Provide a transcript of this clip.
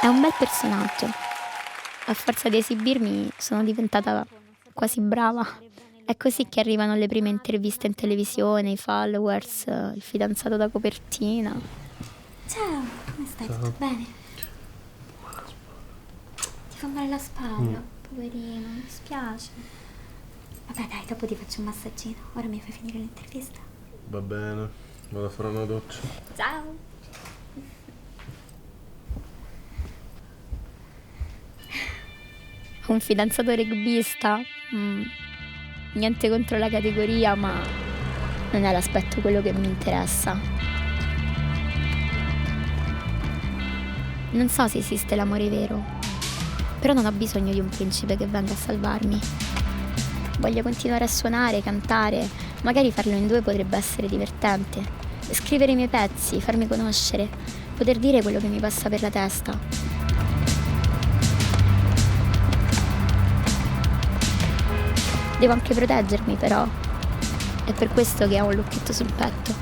È un bel personaggio. A forza di esibirmi sono diventata quasi brava. È così che arrivano le prime interviste in televisione, i followers, il fidanzato da copertina. Ciao, come stai? Ciao. Tutto bene? Ti fa male la spalla, poverino, mi spiace. Vabbè dai, dopo ti faccio un massaggino. Ora mi fai finire l'intervista. Va bene, vado a fare una doccia. Ciao. Un fidanzato rugbista? Niente contro la categoria, ma non è l'aspetto quello che mi interessa. Non so se esiste l'amore vero, però non ho bisogno di un principe che venga a salvarmi. Voglio continuare a suonare, cantare, magari farlo in due potrebbe essere divertente. Scrivere i miei pezzi, farmi conoscere, poter dire quello che mi passa per la testa. Devo anche proteggermi, però. È per questo che ho un lucchetto sul petto.